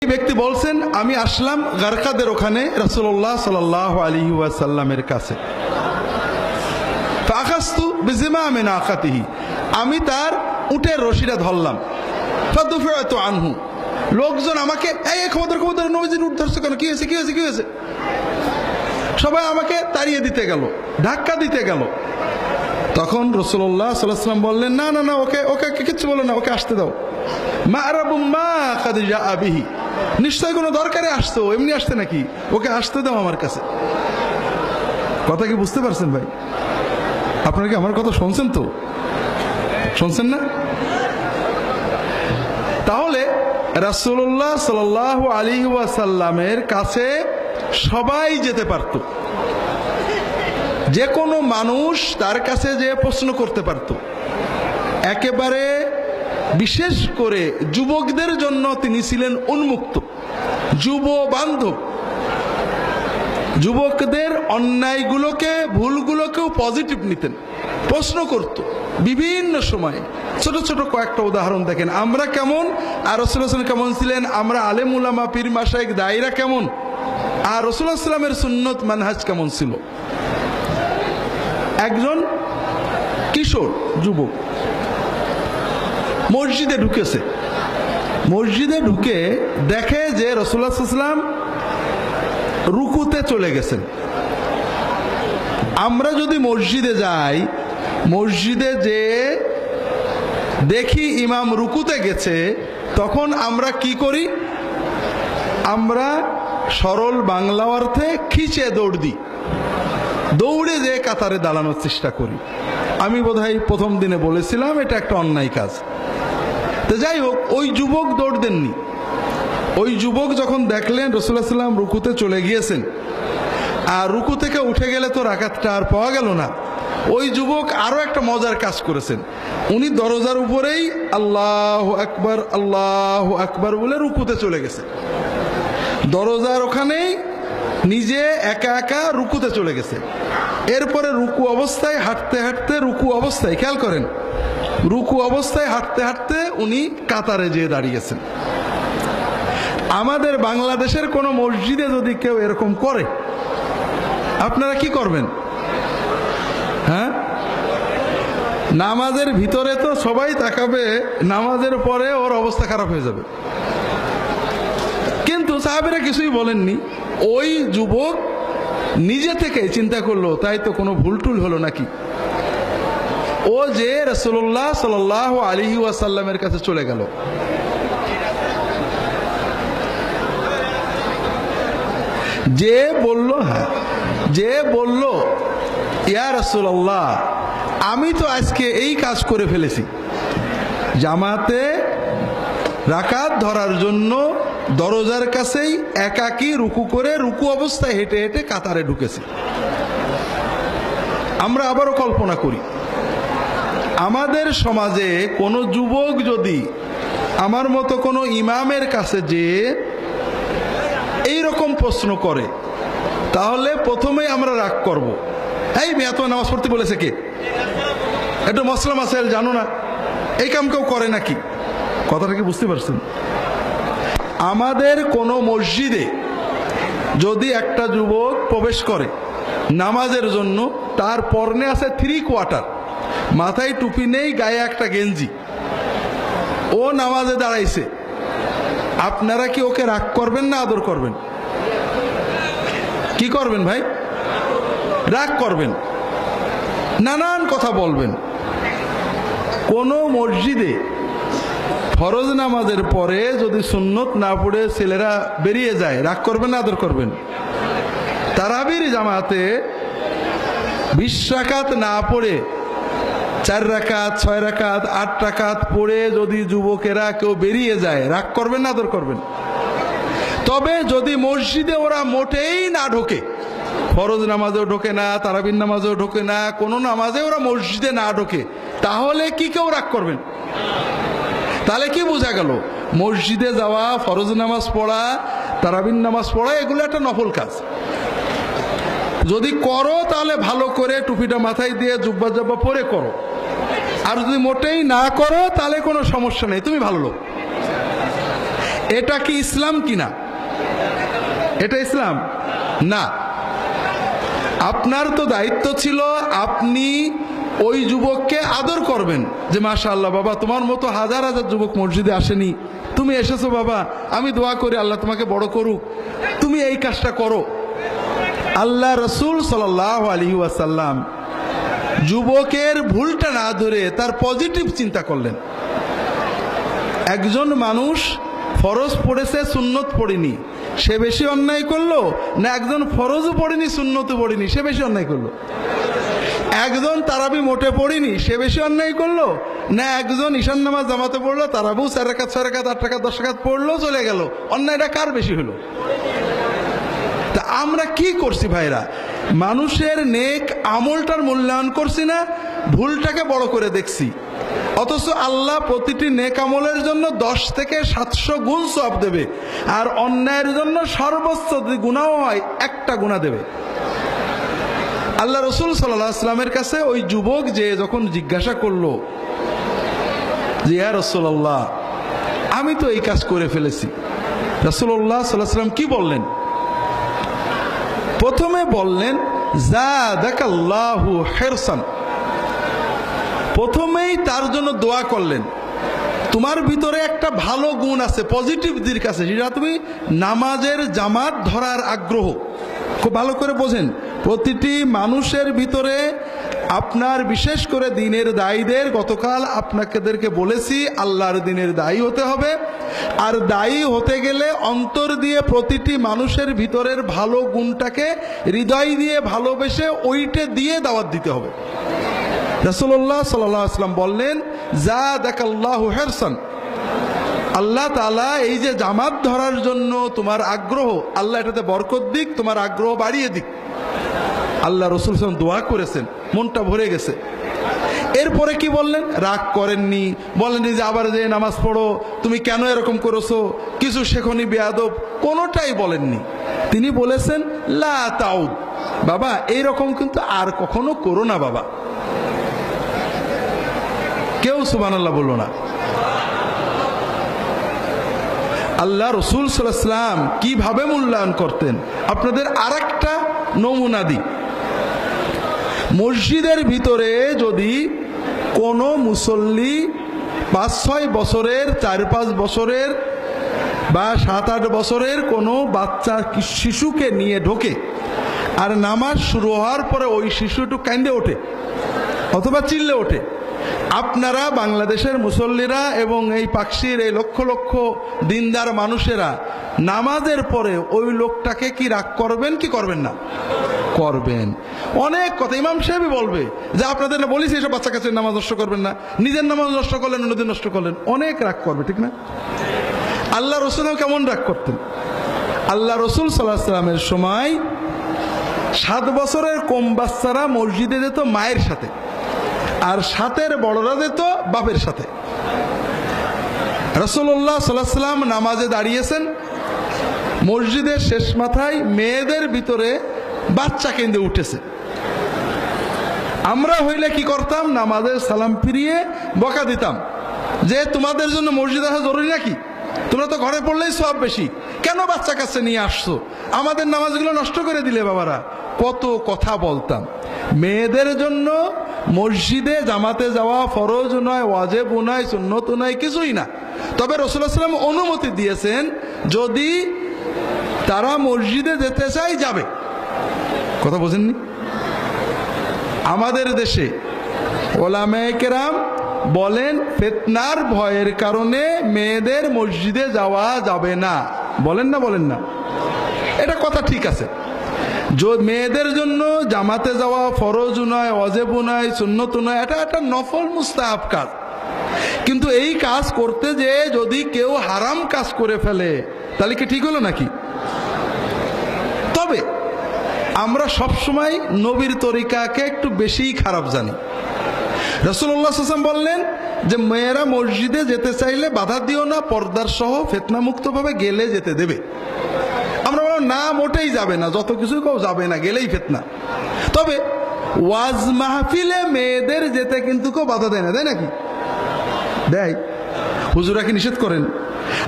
ব্যক্তি বলছেন, আমি আসলাম গারকাদের ওখানে রাসূলুল্লাহ সাল্লাল্লাহু আলাইহি ওয়াসাল্লামের কাছে। ফাখাস্তু বিজিমামি নাকাতিহি, আমি তার উটের রশিটা ধরলাম। ফাদুফিআতু আনহু, লোকজন আমাকে এই খবর নবীজির উট ধরছে কেন, কি হয়েছে কি হয়েছে কি হয়েছে, সবাই আমাকে তাড়িয়ে দিতে গেল, ধাক্কা দিতে গেল। তখন রাসূলুল্লাহ সাল্লাল্লাহু আলাইহি ওয়াসাল্লাম বললেন, না না না, ওকে ওকে কিচ্ছু বলো না, ওকে আসতে দাও। মা'রাবুম মা কাদ জাআ বিহি, নিশ্চয় কোনো দরকারে আসতো, এমনি আসতে নাকি, ওকে আসতে দাও আমার কাছে। কথা কি বুঝতে পারছেন ভাই? আপনারা কি আমার কথা শুনছেন? তো শুনছেন না? তাহলে রাসূলুল্লাহ সাল্লাল্লাহু আলাইহি ওয়াসাল্লামের কাছে সবাই যেতে পারত, যে কোনো মানুষ তার কাছে যে প্রশ্ন করতে পারত। একেবারে বিশেষ করে যুবকদের জন্য তিনি ছিলেন উন্মুক্ত, যুব বান্ধব। যুবকদের অন্যায়গুলোকে, ভুলগুলোকেও পজিটিভ নিতেন, প্রশ্ন করত বিভিন্ন সময়ে। ছোট ছোট কয়েকটা উদাহরণ দেখেন, আমরা কেমন আর রাসূলুল্লাহ সাল্লাল্লাহু আলাইহি ওয়াসাল্লাম কেমন ছিলেন, আমরা আলেম উলামা পীর মাশায়েখ দায়রা কেমন, আর রাসূলুল্লাহ সাল্লাল্লাহু আলাইহি ওয়াসাল্লামের সুন্নত মানহাজ কেমন ছিল। একজন কিশোর যুবক মসজিদে ঢুকেছে, মসজিদে ঢুকে দেখে যে রাসূলুল্লাহ সাল্লাল্লাহু আলাইহি ওয়াসাল্লাম রুকুতে চলে গেছেন। আমরা যদি মসজিদে যাই, মসজিদে যে দেখি ইমাম রুকুতে গেছে, তখন আমরা কি করি? আমরা সরল বাংলা অর্থে খিচে দৌড় দিই, দৌড়ে যে কাতারে দাঁড়ানোর চেষ্টা করি। আমি বোধহয় প্রথম দিনে বলেছিলাম এটা একটা অন্যায় কাজ। তো যাই হোক, ওই যুবক দৌড় দেননি। ওই যুবক যখন দেখলেন রাসূলুল্লাহ সাল্লাল্লাহু আলাইহি ওয়াসাল্লাম রুকুতে চলে গিয়েছেন, আর রুকু থেকে উঠে গেলে তো রাকাতটা আর পাওয়া গেল না, ওই যুবক আরো একটা মজার কাজ করেছেন। উনি দরজার উপরেই আল্লাহু আকবার বলে রুকুতে চলে গেছে, দরজার ওখানেই নিজে একা একা রুকুতে চলে গেছে। এরপরে রুকু অবস্থায় হাঁটতে হাঁটতে, রুকু অবস্থায় খেয়াল করেন, রুকু অবস্থায় হাঁটতে হাঁটতে উনি কাতারে যেয়ে দাঁড়িয়েছেন। আমাদের বাংলাদেশের কোনো মসজিদে যদি কেউ এরকম করে, আপনারা কি করবেন? হ্যাঁ, নামাজের ভিতরে তো সবাই তাকাবে, নামাজের পরে ওর অবস্থা খারাপ হয়ে যাবে। কিন্তু সাহাবীরা কিছুই বলেননি। ওই যুবক নিজে থেকে চিন্তা করলো, তাই তো কোনো ভুলটুল হলো নাকি, ও যে রাসূলুল্লাহ সাল্লাল্লাহু আলাইহি ওয়াসাল্লামের কাছে চলে গেল। যে বলল, হ্যাঁ, যে বলল, ইয়া রাসূলুল্লাহ, আমি তো আজকে এই কাজ করে ফেলেছি, জামাতে রাকাত ধরার জন্য দরজার কাছেই একাকী রুকু করে, রুকু অবস্থায় হেঁটে হেঁটে কাতারে ঢুকেছি। আমরা আবারও কল্পনা করি, আমাদের সমাজে কোনো যুবক যদি আমার মতো কোনো ইমামের কাছে যে এইরকম প্রশ্ন করে, তাহলে প্রথমেই আমরা রাগ করব, এই মেয়ে তো নামাজ পড়তে বলেছে কে, একটু মসলা মাসাইল জানো না, এই কাম কেউ করে নাকি? কথাটা কি বুঝতে পারছেন? আমাদের কোনো মসজিদে যদি একটা যুবক প্রবেশ করে নামাজের জন্য, তার পরনে আছে 3 কোয়ার্টার, মাথায় টুপি নেই, গায়ে একটা গেঞ্জি, ও নামাজে দাঁড়াইছে, আপনারা কি ওকে রাগ করবেন না আদর করবেন? কি করবেন ভাই? রাগ করবেন, নানান কথা বলবেন। কোন মসজিদে ফরজ নামাজের পরে যদি সুন্নত না পড়ে ছেলেরা বেরিয়ে যায়, রাগ করবেন না আদর করবেন? তারাবির জামাতে 20 রাকাত না পড়ে 4 রাকাত, 6 রাকাত, 8 রাকাত পড়ে যদি যুবকেরা কেউ বেরিয়ে যায়, রাগ করবেন না আদর করবেন? তবে যদি মসজিদে ওরা মোটেই না ঢোকে, ফরজ নামাজেও ঢোকে না, তারাবির নামাজেও ঢোকে না, কোনো নামাজে ওরা মসজিদে না ঢোকে, তাহলে কি কেউ রাগ করবেন? তাহলে কি বোঝা গেল? মসজিদে যাওয়া, ফরজ নামাজ পড়া, তারাবির নামাজ পড়া, এগুলো একটা নফল কাজ। যদি করো তাহলে ভালো করে টুপিটা মাথায় দিয়ে জুব্বা জব্বা পরে করো, আর যদি মোটেই না করো তাহলে কোনো সমস্যা নেই, তুমি ভালো লোক। এটা কি ইসলাম কিনা? এটা ইসলাম না। আপনার তো দায়িত্ব ছিল আপনি ওই যুবককে আদর করবেন, যে মাশাআল্লাহ বাবা, তোমার মতো হাজার হাজার যুবক মসজিদে আসেনি, তুমি এসেছো বাবা, আমি দোয়া করি আল্লাহ তোমাকে বড় করুক, তুমি এই কাজটা করো। আল্লাহ রসুল সাল্লাল্লাহু আলাইহি ওয়াসাল্লাম যুবকের ভুলটা না ধরে তার পজিটিভ চিন্তা করলেন। একজন মানুষ ফরজ পড়েছে, সুন্নত পড়েনি, সে বেশি অন্যায় করলো, না একজন ফরজও পড়েনি সুন্নতও পড়েনি সে বেশি অন্যায় করলো? একজন তারাবি মোটে পড়েনি সে বেশি অন্যায় করলো, না একজন ঈশান নামাজ জামাতে পড়লো, তারাবিও 4 রাকাত 6 রাকাত 8 রাকাত 10 রাকাত পড়লো চলে গেল, অন্যায়টা কার বেশি হলো? তা আমরা কি করছি ভাইরা? মানুষের নেক আমলটার মূল্যায়ন করছি না, ভুলটাকে বড় করে দেখছি। অথচ আল্লাহ প্রতিটি নেক আমলের জন্য 10 থেকে 700 গুণ সওয়াব দেবে, আর অন্যায়ের জন্য সর্বোচ্চ যদি গুনাহ হয় 1টা গুনাহ দেবে। আল্লাহ রসুল সাল্লাল্লাহু আলাইহি ওয়াসাল্লামের কাছে ওই যুবক যে যখন জিজ্ঞাসা করলো যে ইয়া রাসূলুল্লাহ, আমি তো এই কাজ করে ফেলেছি, রাসূলুল্লাহ সাল্লাল্লাহু আলাইহি ওয়াসাল্লাম কি বললেন? প্রথমে বললেন জাদাকাল্লাহু হিরসান, প্রথমেই তার জন্য দোয়া করলেন, তোমার ভিতরে একটা ভালো গুণ আছে, পজিটিভ দিক আছে, সেটা তুমি নামাজের জামাত ধরার আগ্রহ। খুব ভালো করে বোঝেন, প্রতিটি মানুষের ভিতরে আপনার, বিশেষ করে দিনের দায়ীদের, গতকাল আপনাদেরকে বলেছি আল্লাহর দিনের দায়ী হতে হবে। আর দায়ী হতে গেলে অন্তর দিয়ে প্রতিটি মানুষের ভিতরের ভালো গুণটাকে হৃদয় দিয়ে ভালোবেসে ওইটা দিয়ে দাওয়াত দিতে হবে। রাসূলুল্লাহ সাল্লাল্লাহু আলাইহি ওয়াসাল্লাম বললেন জাদাকাল্লাহু হিরসান, আল্লাহ তাআলা এই যে জামাত ধরার জন্য তোমার আগ্রহ, আল্লাহ এটাতে বরকত দিক, তোমার আগ্রহ বাড়িয়ে দিক। আল্লাহ রসুল সাল্লাল্লাহু আলাইহি ওয়াসাল্লাম দোয়া করেছেন, মনটা ভরে গেছে। এরপরে কি বললেন? রাগ করেননি, বলেননি যে আবার যে নামাজ পড়ো, তুমি কেন এরকম করেছো, কিছু শেখনি বেয়াদব, কোনোটাই বলেননি। তিনি বলেছেন লা তাউদ, বাবা এইরকম কিন্তু আর কখনো করো না বাবা। কেউ সুবহানাল্লাহ বলল না। আল্লাহ রসুল সাল্লাল্লাহু আলাইহি ওয়াসাল্লাম কিভাবে মূল্যায়ন করতেন আপনাদের আরেকটা নমুনা দিই। মসজিদের ভিতরে যদি কোনো মুসল্লি 5-6 বছরের, 4-5 বছরের বা 7-8 বছরের কোনো বাচ্চা শিশুকে নিয়ে ঢোকে, আর নামাজ শুরু হওয়ার পরে ওই শিশু একটু কান্দে ওঠে অথবা চিল্লে ওঠে, আপনারা বাংলাদেশের মুসল্লিরা এবং এই পাকশির এই লক্ষ লক্ষ দিনদার মানুষেরা নামাজের পরে ওই লোকটাকে কি রাগ করবেন কি করবেন না? করবেন। অনেক কথা ইমাম সাহেবই বলবে যে আপনাদের না বলিস এসব বাচ্চা কাছে নামাজ নষ্ট করবেন না, নিজের নামাজ নষ্ট করলেন, অন্যদের নষ্ট করলেন, অনেক রাগ করবে, ঠিক না? আল্লাহ রসুলও কেমন রাগ করতেন? আল্লাহ রসুল সাল্লাল্লাহু আলাইহি ওয়াসাল্লামের সময় 7 বছরের কম বাচ্চারা মসজিদে যেত মায়ের সাথে, আর 7-এর বড়রা যেত বাপের সাথে। রাসূলুল্লাহ সাল্লাল্লাহু আলাইহি ওয়াসাল্লাম নামাজে দাঁড়িয়েছেন, মসজিদের শেষ মাথায় মেয়েদের ভিতরে বাচ্চা কেঁদে উঠেছে। আমরা হইলে কি করতাম? নামাজের সালাম ফিরিয়ে বকা দিতাম যে তোমাদের জন্য মসজিদ আসা জরুরি নাকি? তোমরা তো ঘরে পড়লেই সওয়াব বেশি, কেন বাচ্চা কাছে নিয়ে আসছো? আমাদের নামাজগুলো নষ্ট করে দিলে বাবারা। কত কথা বলতাম। মেয়েদের জন্য মসজিদে জামাতে যাওয়া ফরজ নয়, ওয়াজিব নয়, সুন্নত নয়, কিছুই না। তবে রাসূলুল্লাহ সাল্লাল্লাহু আলাইহি ওয়াসাল্লাম অনুমতি দিয়েছেন, যদি তারা মসজিদে যেতে চায় যাবে। কথা বোঝেননি? আমাদের দেশে ওলামায়ে কেরাম বলেন ফিতনার ভয়ের কারণে মেয়েদের মসজিদে যাওয়া যাবে না, বলেন না? বলেন না? এটা কথা ঠিক আছে। মেয়েদের জন্য জামাতে যাওয়া ফরজ নয়, ওয়াজিব নয়, সুন্নত নয়, এটা একটা নফল মুস্তাহাব কাজ। কিন্তু এই কাজ করতে যে যদি কেউ হারাম কাজ করে ফেলে তাহলে কি ঠিক হলো নাকি? তবে আমরা সবসময় নবীর তরিকাকে একটু বেশিই খারাপ জানি। রাসূলুল্লাহ সাল্লাল্লাহু আলাইহি ওয়াসাল্লাম বললেন যে মেয়েরা মসজিদে যেতে চাইলে বাধা দিও না, পর্দার সহ ফিতনামুক্তভাবে গেলে যেতে দেবে। আমরা বললাম না, মোটেই যাবে না, যত কিছু কেউ যাবে না, গেলেই ফিতনা। তবে ওয়াজ মাহফিলে মেয়েদের যেতে কিন্তু কেউ বাধা দেয় না, দেয় নাকি? দেয়। হুজুরা কি নিষেধ করেন?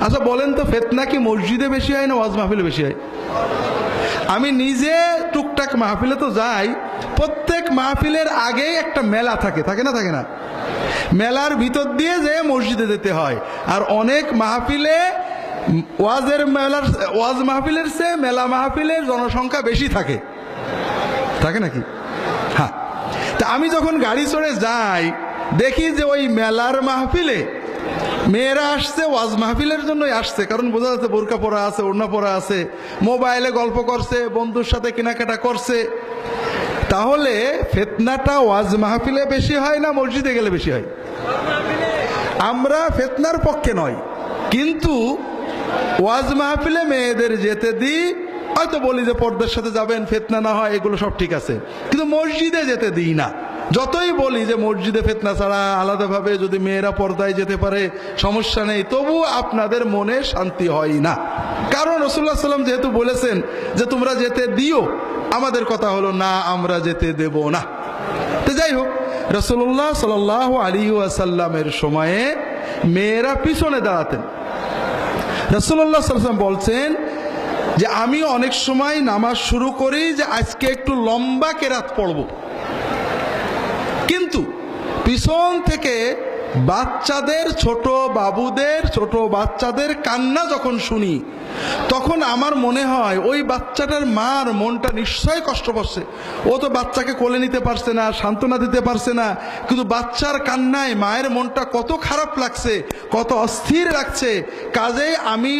আচ্ছা বলেন তো, ফিতনা কি মসজিদে বেশি হয় না ওয়াজ মাহফিলে বেশি হয়? আমি নিজে টুকটাক মাহফিলে তো যাই, প্রত্যেক মাহফিলের আগেই একটা মেলা থাকে, থাকে না থাকে না? মেলার ভিতর দিয়ে যে মসজিদে যেতে হয়। আর অনেক মাহফিলে ওয়াজ মাহফিলের চেয়ে মেলা মাহফিলের জনসংখ্যা বেশি থাকে, থাকে নাকি? হ্যাঁ। তা আমি যখন গাড়ি চড়ে যাই, দেখি যে ওই মেলার মাহফিলে মেয়েরা আসছে ওয়াজ মাহফিলের জন্যই আসছে, কারণ বোঝা যাচ্ছে বোরকা পরা আছে, ওড়না পরা আছে, মোবাইলে গল্প করছে, বন্ধুর সাথে কেনাকাটা করছে। তাহলে ফিতনাটা ওয়াজ মাহফিলে বেশি হয় না মসজিদে গেলে বেশি হয়? আমরা ফিতনার পক্ষে নয়, কিন্তু ওয়াজ মাহফিলে মেয়েদের যেতে দিই, হয়তো বলি যে পর্দার সাথে যাবেন, ফিতনা না হয়, এগুলো সব ঠিক আছে, কিন্তু মসজিদে যেতে দিই না। যতই বলি যে মসজিদে ফিতনা ছাড়া আলাদাভাবে যদি মেয়েরা পর্দায় যেতে পারে সমস্যা নেই, তবু আপনাদের মনে শান্তি হয় না। কারণ রাসূলুল্লাহ সাল্লাল্লাহু আলাইহি ওয়াসাল্লাম যেহেতু বলেছেন যে তোমরা যেতে দিও, আমাদের কথা হলো না, আমরা যেতে দেব না। তো যাই হোক, রাসূলুল্লাহ সাল্লাল্লাহু আলাইহি ওয়াসাল্লামের সময়ে মেয়েরা পিছনে দাঁড়াতেন। রাসূলুল্লাহ সাল্লাল্লাহু আলাইহি ওয়াসাল্লাম বলছেন যে আমি অনেক সময় নামাজ শুরু করি যে আজকে একটু লম্বা কেরাত পড়ব, কিন্তু পিছন থেকে বাচ্চাদের, ছোট বাবুদের, ছোট বাচ্চাদের কান্না যখন শুনি, তখন আমার মনে হয় ওই বাচ্চাটার মার মনটা নিশ্চয়ই কষ্ট পাচ্ছে। ও তো বাচ্চাকে কোলে নিতে পারছে না, সান্ত্বনা দিতে পারছে না, কিন্তু বাচ্চার কান্নায় মায়ের মনটা কত খারাপ লাগছে, কত অস্থির লাগছে। কাজেই আমি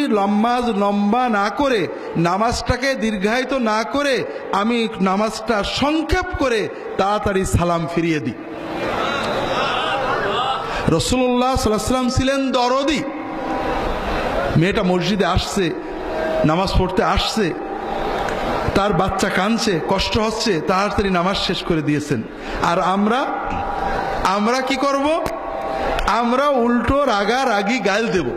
লম্বা না করে, নামাজটাকে দীর্ঘায়িত না করে, আমি নামাজটা সংক্ষেপ করে তাড়াতাড়ি সালাম ফিরিয়ে দিই। রাসূলুল্লাহ সাল্লাল্লাহু আলাইহি ওয়াসাল্লাম ছিলেন দরদি। মেয়েটা মসজিদে আসছে, নামাজ পড়তে আসছে, তার বাচ্চা কাঁদছে, কষ্ট হচ্ছে, তাড়াতাড়ি নামাজ শেষ করে দিয়েছেন। আর আমরা কি করব? আমরা উল্টো রাগারাগি গাল দেব।